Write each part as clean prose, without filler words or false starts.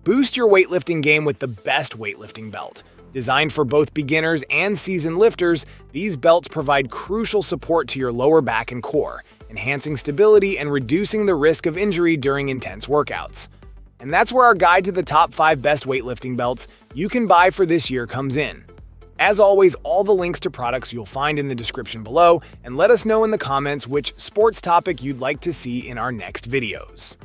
Boost your weightlifting game with the best weightlifting belt. Designed for both beginners and seasoned lifters, these belts provide crucial support to your lower back and core, enhancing stability and reducing the risk of injury during intense workouts. And that's where our guide to the top 5 best weightlifting belts you can buy for this year comes in. As always, all the links to products you'll find in the description below, and let us know in the comments which sports topic you'd like to see in our next videos.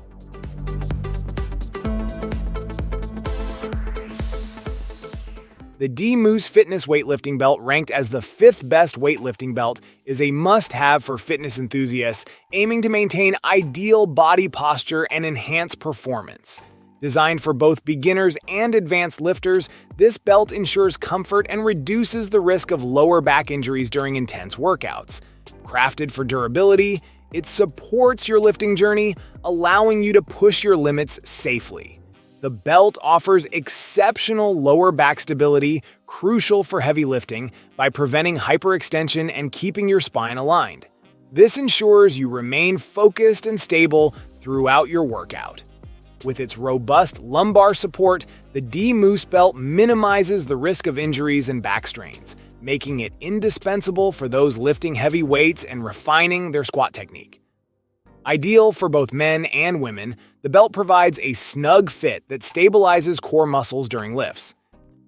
The DMoose Fitness Weightlifting Belt, ranked as the 5th best weightlifting belt, is a must-have for fitness enthusiasts aiming to maintain ideal body posture and enhance performance. Designed for both beginners and advanced lifters, this belt ensures comfort and reduces the risk of lower back injuries during intense workouts. Crafted for durability, it supports your lifting journey, allowing you to push your limits safely. The belt offers exceptional lower back stability, crucial for heavy lifting, by preventing hyperextension and keeping your spine aligned. This ensures you remain focused and stable throughout your workout. With its robust lumbar support, the DMoose belt minimizes the risk of injuries and back strains, making it indispensable for those lifting heavy weights and refining their squat technique. Ideal for both men and women, the belt provides a snug fit that stabilizes core muscles during lifts.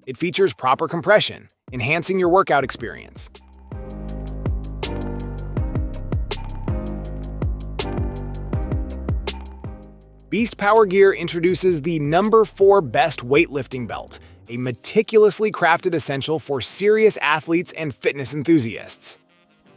It features proper compression, enhancing your workout experience. Beast Power Gear introduces the number 4 best weightlifting belt, a meticulously crafted essential for serious athletes and fitness enthusiasts.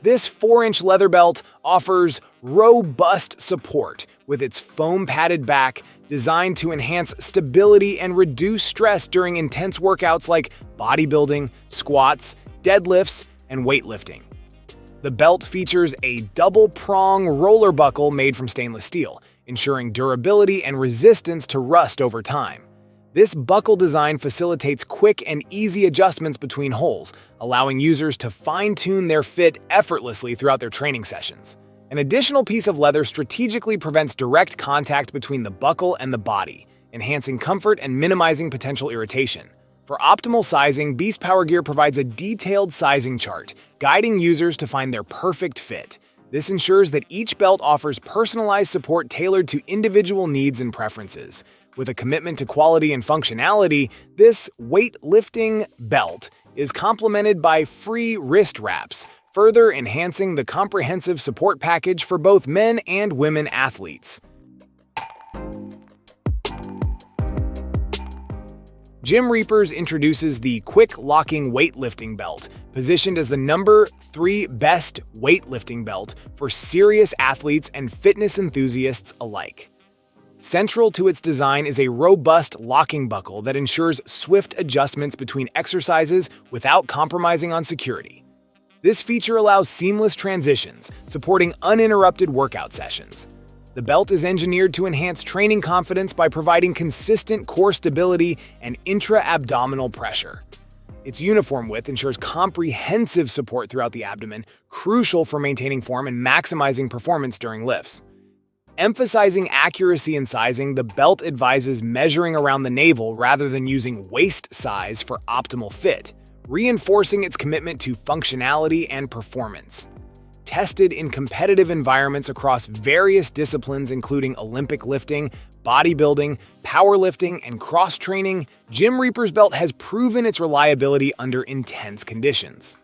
This 4-inch leather belt offers robust support with its foam-padded back, designed to enhance stability and reduce stress during intense workouts like bodybuilding, squats, deadlifts, and weightlifting. The belt features a double-prong roller buckle made from stainless steel, ensuring durability and resistance to rust over time. This buckle design facilitates quick and easy adjustments between holes, allowing users to fine-tune their fit effortlessly throughout their training sessions. An additional piece of leather strategically prevents direct contact between the buckle and the body, enhancing comfort and minimizing potential irritation. For optimal sizing, Beast Power Gear provides a detailed sizing chart, guiding users to find their perfect fit. This ensures that each belt offers personalized support tailored to individual needs and preferences. With a commitment to quality and functionality, this weightlifting belt is complemented by free wrist wraps, further enhancing the comprehensive support package for both men and women athletes. Gymreapers introduces the quick-locking weightlifting belt, positioned as the number 3 best weightlifting belt for serious athletes and fitness enthusiasts alike. Central to its design is a robust locking buckle that ensures swift adjustments between exercises without compromising on security. This feature allows seamless transitions, supporting uninterrupted workout sessions. The belt is engineered to enhance training confidence by providing consistent core stability and intra-abdominal pressure. Its uniform width ensures comprehensive support throughout the abdomen, crucial for maintaining form and maximizing performance during lifts. Emphasizing accuracy in sizing, the belt advises measuring around the navel rather than using waist size for optimal fit, reinforcing its commitment to functionality and performance. Tested in competitive environments across various disciplines including Olympic lifting, bodybuilding, powerlifting, and cross-training, Gymreapers belt has proven its reliability under intense conditions.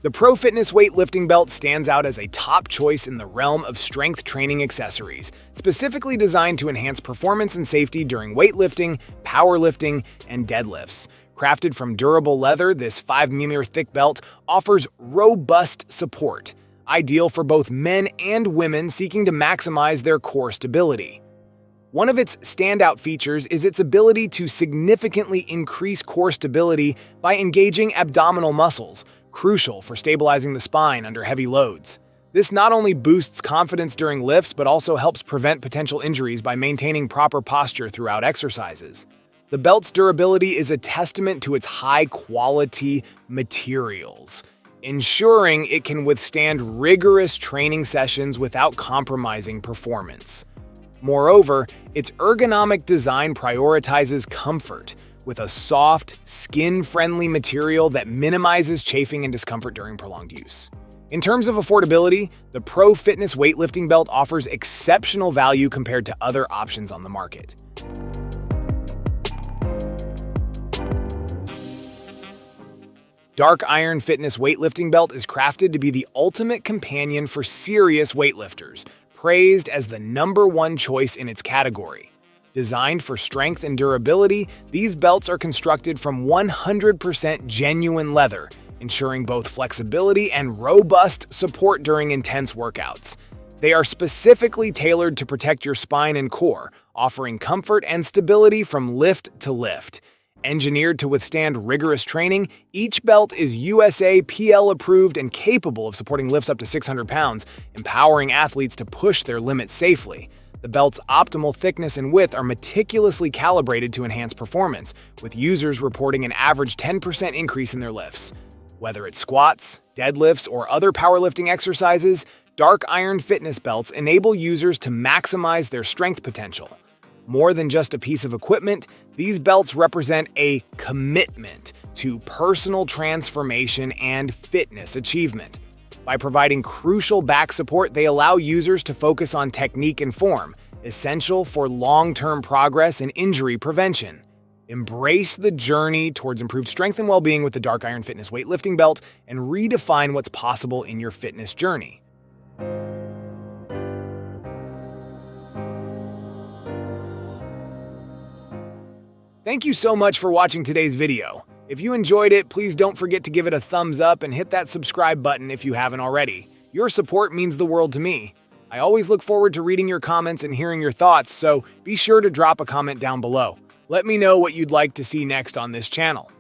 The ProFitness weightlifting belt stands out as a top choice in the realm of strength training accessories, specifically designed to enhance performance and safety during weightlifting, powerlifting, and deadlifts. Crafted from durable leather, this 5mm thick belt offers robust support, ideal for both men and women seeking to maximize their core stability. One of its standout features is its ability to significantly increase core stability by engaging abdominal muscles, crucial for stabilizing the spine under heavy loads. This not only boosts confidence during lifts, but also helps prevent potential injuries by maintaining proper posture throughout exercises. The belt's durability is a testament to its high-quality materials. ensuring it can withstand rigorous training sessions without compromising performance. Moreover, its ergonomic design prioritizes comfort, with a soft, skin-friendly material that minimizes chafing and discomfort during prolonged use. In terms of affordability, the ProFitness weightlifting belt offers exceptional value compared to other options on the market. Dark Iron Fitness weightlifting belt is crafted to be the ultimate companion for serious weightlifters, praised as the #1 choice in its category. Designed for strength and durability, these belts are constructed from 100% genuine leather, ensuring both flexibility and robust support during intense workouts. They are specifically tailored to protect your spine and core, offering comfort and stability from lift to lift. Engineered to withstand rigorous training, each belt is USA PL approved and capable of supporting lifts up to 600 pounds, empowering athletes to push their limits safely. The belt's optimal thickness and width are meticulously calibrated to enhance performance, with users reporting an average 10% increase in their lifts. Whether it's squats, deadlifts, or other powerlifting exercises, Dark Iron Fitness belts enable users to maximize their strength potential. More than just a piece of equipment, these belts represent a commitment to personal transformation and fitness achievement. By providing crucial back support, they allow users to focus on technique and form, essential for long-term progress and injury prevention. Embrace the journey towards improved strength and well-being with the Dark Iron Fitness weightlifting belt and redefine what's possible in your fitness journey. Thank you so much for watching today's video. If you enjoyed it, please don't forget to give it a thumbs up and hit that subscribe button if you haven't already. Your support means the world to me. I always look forward to reading your comments and hearing your thoughts, so be sure to drop a comment down below. Let me know what you'd like to see next on this channel.